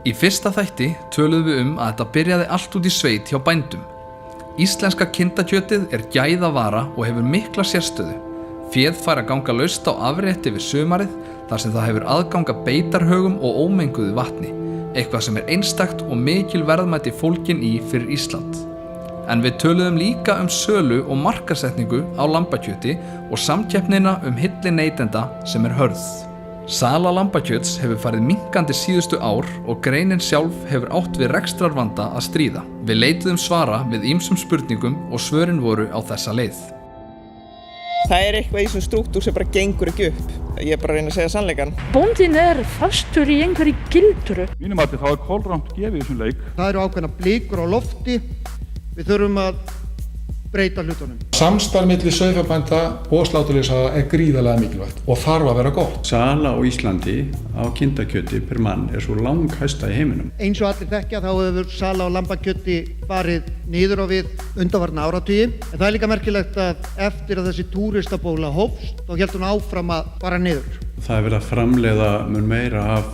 Í fyrsta þætti töluðum við að þetta byrjaði allt út í sveit hjá bændum. Íslenska kindakjötið gæðavara og hefur mikla sérstöðu. Féð fær að ganga laust á afrétti við sumarið þar sem það hefur aðgang að beitarhaugum og ómenguðu vatni, eitthvað sem einstakt og mikil verðmæti fólgin í fyrir Ísland. En við töluðum líka sölu og markaðssetningu á lambakjöti og samkeppnina hylli neytenda sem hörð. Sala lambakjöts hefur farið minnkandi síðustu ár og greinin sjálf hefur átt við rekstrarvanda að stríða. Við leituðum svara við ýmsum spurningum og svörin voru á þessa leið. Það eitthvað í þessum strúktúr sem bara gengur ekki upp. Ég bara að reyna að segja sannleikann. Bóndinn fastur í einhverju gildru. Mínum mati þá kolrangt gefið í þessum leik. Það eru ákveðna blikur á lofti. Við þurfum að breyta hlutunum. Samstarf milli sauðfjárbænda og sláturlýsa gríðarlega mikilvægt og þarf að vera gott. Sala á Íslandi á kindakjöti per mann svo langhæsta í heiminum. Eins og allir þekkja þá hefur sala á lambakjöti farið niður á við undanfarna áratugi. En það líka merkilegt að eftir að þessi túristabóla hófst þá hélt hún áfram að fara niður. Það verið að framleiða mun meira af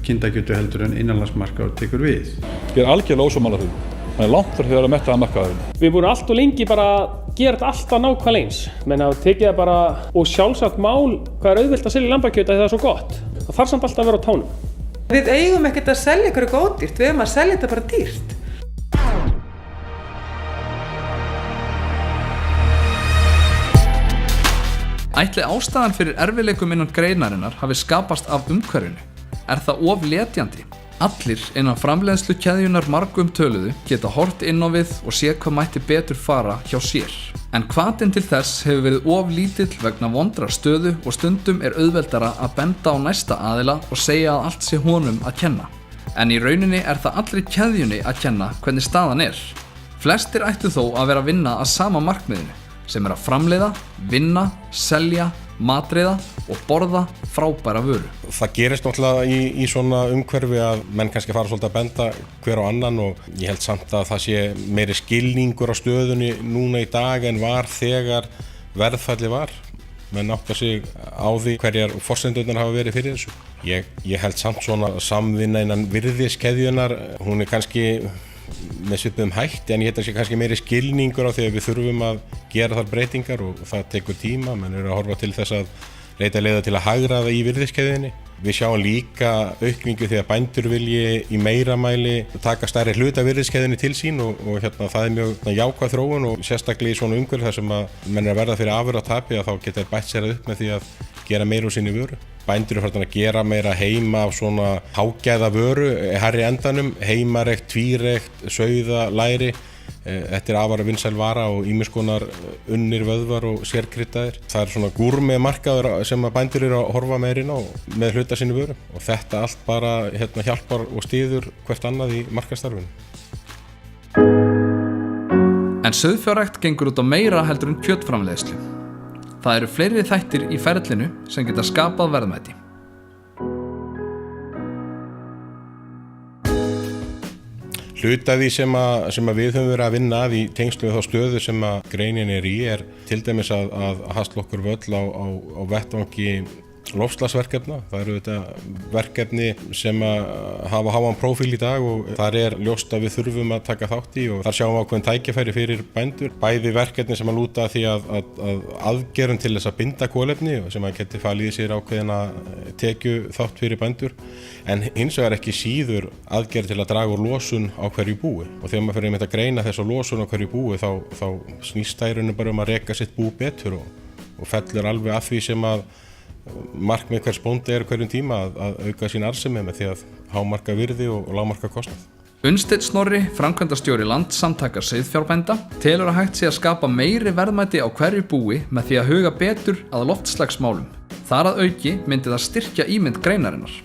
kindakjöti heldur en innanlandsmarkaður tekur við. Ég algjörlega ósammála því. Það langt fyrir því að metta að markaðurinn. Við vorum allt og lengi bara að gera þetta alltaf nákvæmlega eins. Menn að tekið það bara og sjálfsagt mál hvað auðvelt að selja lambakjöt að það svo gott. Það þarf samt alltaf að vera á tánum. Við eigum ekkert að selja ykkur ódýrt, við eigum að selja þetta bara dýrt. Ætli ástæðan fyrir erfiðleikum innan greinarinnar hafi skapast af umhverfinu? Það of letjandi? Allir innan framleiðslukeðjunnar margumtöluðu geta horft inn á við og séð hvað mætti betur fara hjá sér. En hvatinn til þess hefur verið of lítill vegna vondrar stöðu og stundum auðveldara að benda á næsta aðila og segja að allt sé honum að kenna. En í rauninni það allri keðjunni að kenna hvernig staðan er. Flestir ættu þó að vera að vinna að sama markmiðinu, sem að framleiða, vinna, selja, matreiða og borða frábæra vöru. Það gerist náttúrulega í svona umhverfi að menn kannski fara svolítið að benda hver á annan og ég held samt að það sé meiri skilningur á stöðunni núna í dag en var þegar verðfalli var. Menn átta sig á því hverjar forsendurnar hafa verið fyrir þessu. Ég held samt svona samvinna innan virðiskeðjunnar, hún kannski með svipuðum hætti en ég held að sé kannski meiri skilningur á því að við þurfum að gera þar breytingar og það tekur tíma, menn eru að horfa til þess að leita leiða til að hagræða í virðiskeðjunni. Við sjáum líka aukningu því að bændur vilji í meira mæli taka stærri hluta virðiskeðjunni til sín og það er mjög jákvæð þróun og sérstaklega í svona umhverfi þar sem að menn eru að verða fyrir afurðatapi að þá geta þeir bætt sér upp með því að gera meira úr sinni vöru. Bændur eru farin að gera meira heima af svona hágæða vöru, hærri endanum, heimarekt, tvírekt, sauða, læri. Þetta afar vinsæl vara og ýmiss konar unnir vöðvar og sérkryddaðir. Það svona gúrme markaður sem að bændur eru að horfa meira inn á með hluta sinni vöru og þetta allt bara hjálpar og styður hvert annað í markaðsstarfinu. En sauðfjárrækt gengur út á meira heldur en kjötframleiðslu. Það eru fleiri þættir í ferlinu sem geta skapað verðmæti. Hluti af því sem að við höfum verið að vinna að í tengslum við þá stöðu sem að greinin í til dæmis að hasla okkur völl á vettvangi loftslagsverkefna. Það eru þetta verkefni sem að hafa háan prófíl í dag og þar ljóst að við þurfum að taka þátt í og þar sjáum við ákveðin tækifæri fyrir bændur. Bæði verkefni sem að lúta því að aðgerðum til þess að binda kolefni sem að geti falið í sér ákveðina tekju þátt fyrir bændur. En hins vegar ekki síður aðgerð til að draga úr losun á hverju búi. Og þegar maður fyrir að greina þessa losun á hverju búi þá snýst það í rauninni bara að reka sitt bú betur og fellur alveg að því sem að markmið hvers bóndi hverjum tíma að auka sín arðsemi með því að hámarka virði og lágmarka kostnað. Unnsteinn Snorri, framkvæmdastjóri Landssamtaka sauðfjárbænda, telur að hægt sé að skapa meiri verðmæti á hverju búi með því að huga betur að loftslagsmálum. Þar að auki myndi það styrkja ímynd greinarinnar.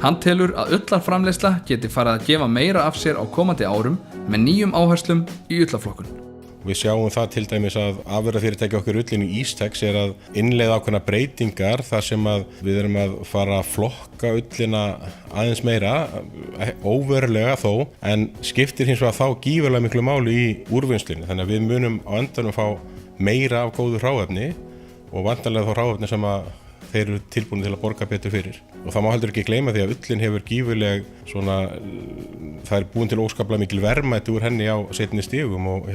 Hann telur að ullarframleiðsla geti farið að gefa meira af sér á komandi árum með nýjum áherslum í ullaflokkun. Við sjáum það til dæmis að afurðafyrirtæki okkar ullin í Ístex að innleiða ákveðnar breytingar þar sem að við erum að fara að flokka ullina aðeins meira, óverulega þó, en skiptir hins vegar þá gífurlega miklu máli í úrvinnslunni. Þannig að við munum á endanum fá meira af góðu hráefni og vantarlega þá hráefni sem að þeir eru tilbúin til að borga betur fyrir. Og það má heldur ekki gleyma því að ullin hefur gífurleg það er búin til óskaplega mikil verðmæti úr henni á seinni stigum og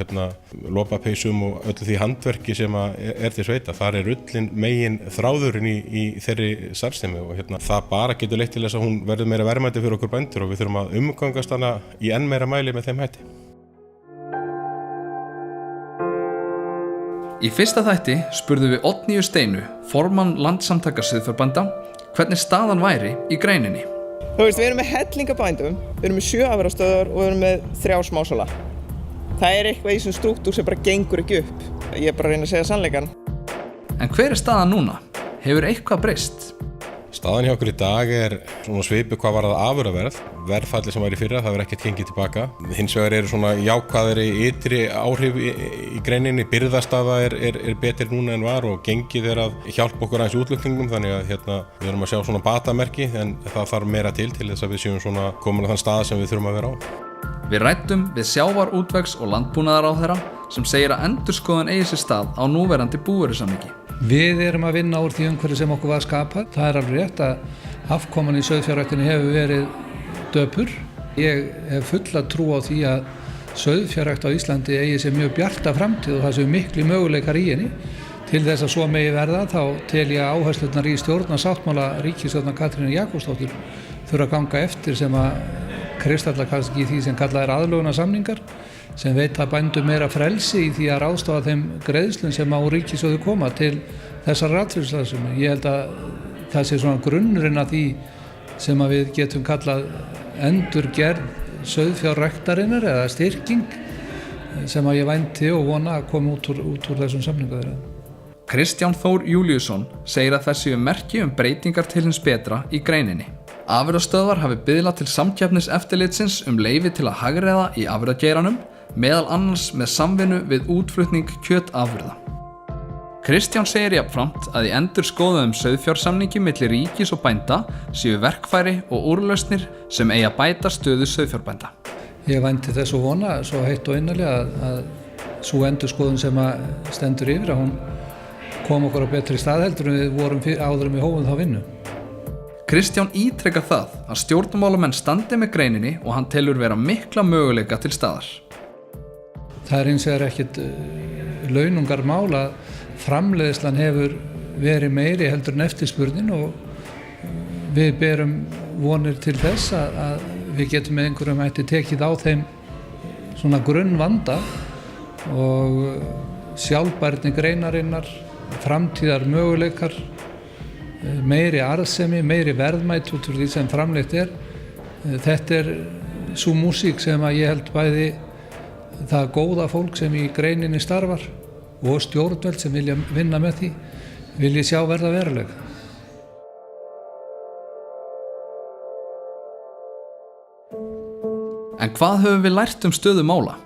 lopapeysum og öllu því handverki sem er til sveita. Þar er ullin megin þráðurinn í þeirri starfsemi og það bara getur leitt til þess að hún verður meira verðmæti fyrir okkur bændur og við þurfum að umgangast hana í enn meira mæli með þeim hætti. Í fyrsta þætti spurðum við Oddnýju Steinu, formann Landssamtaka sauðfjárbænda, hvernig staðan væri í greininni. Þú veist, við erum með hellingabændum, við erum með 7 afurðastöðvar og við erum með 3 smásala. Það er eitthvað í þessum strúktúr sem bara gengur ekki upp. Ég er bara að reyna að segja sannleikann. En hver er staðan núna? Hefur eitthvað breyst? Staðan hjá okkur í dag er svona svipuð hvað varðar afurðaverð. Verðfalli sem var í fyrra, það verður ekkert gengið tilbaka. Hins vegar eru svona jákvæðari ytri áhrif í greininni. Birgðastaða er betri núna en var og gengið er að hjálpa okkur aðeins í útflutningum. Þannig að við erum að sjá svona batamerki en það þarf meira til þess að við séum svona komin á þann stað sem við þurfum að vera á. Við ræddum við sjávarútvegs- og landbúnaðarráðherra sem segir að endurskoðun eigi sér stað á núverandi búvörusamningi. Við erum að vinna úr því umhverfi sem okkur var skapað. Það er alveg rétt að afkoman í sauðfjárræktinni hefur verið döpur. Ég hef fulla trú á því að sauðfjárrækt á Íslandi eigi sér mjög bjarta framtíð og það séu miklu möguleikar í henni. Til þess að svo megi verða þá tel ég að áherslurnar í stjórnarsáttmála ríkisstjórnar Katrínar Jakobsdóttur þurfa að ganga eftir sem að kristalla kannski í því sem kallað er aðlögunarsamningar sem veita bændum meira frelsi í því að ráðstafa þeim greiðslum sem á ríkissjóði koma til þessar atvinnustarfsemi. Ég held að það sé svona grunnurinn að því sem að við getum kallað endurgerð sauðfjárræktarinnar eða styrking sem að ég vænti og vona að koma út úr þessum samningaviðræðum. Kristján Þór Júlíusson segir að þessi merki breytingar til hins betra í greininni. Afurðastöðvar hafi biðlað til samkeppniseftirlitsins leyfi til að hagræða í afurðageiranum, meðal annars með samvinnu við útflutning kjötafurða. Kristján segir jafnframt að í endurskoðuðum sauðfjársamningi milli ríkis og bænda séu verkfæri og úrlausnir sem eigi að bæta stöðu sauðfjárbænda. Ég vænti þess og vona svo heitt og innilega að sú endurskoðun sem að stendur yfir að hún kom okkur á betri stað heldur en við vorum áður við hófum þá vinnu. Kristján ítrekar það að stjórnmálamenn standi með greininni og hann telur vera mikla möguleika til staðar. Það er hins vegar ekkert launungarmál að framleiðslan hefur verið meiri heldur en eftirspurnin og við berum vonir til þess að við getum með einhverjum hætti tekið á þeim svona grunnvanda og sjálfbærni greinarinnar, framtíðar möguleikar, meiri arðsemi, meiri verðmæti út úr því sem framleitt er. Þetta er sú músík sem að ég held bæði það góða fólk sem í greininni starfar og stjórnvöld sem vilja vinna með því, vilja sjá verða veruleika. En hvað höfum við lært stöðu mála?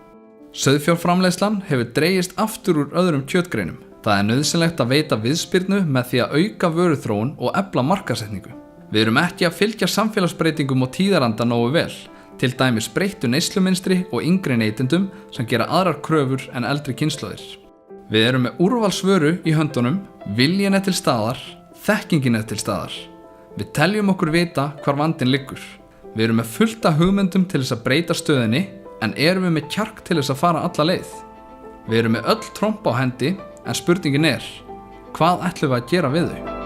Sauðfjárframleiðslan hefur dregist aftur úr öðrum kjötgreinum. Það er nauðsynlegt að veita viðspyrnu með því að auka vöruþróun og efla markaðssetningu. Við erum ekki að fylgja samfélagsbreytingum og tíðaranda nógu vel, til dæmis breyttu neyslumynstri og yngri neytendum sem gera aðrar kröfur en eldri kynslóðir. Við erum með úrvalsvöru í höndunum, viljinn til staðar, þekkingin til staðar. Við teljum okkur vita hvar vandinn liggur. Við erum með fullt af hugmyndum til þess að breyta stöðinni, en erum við með kjark til þess að fara alla leið. Við erum með öll tromp á hendi, en spurningin er, hvað ætlum við að gera við þau?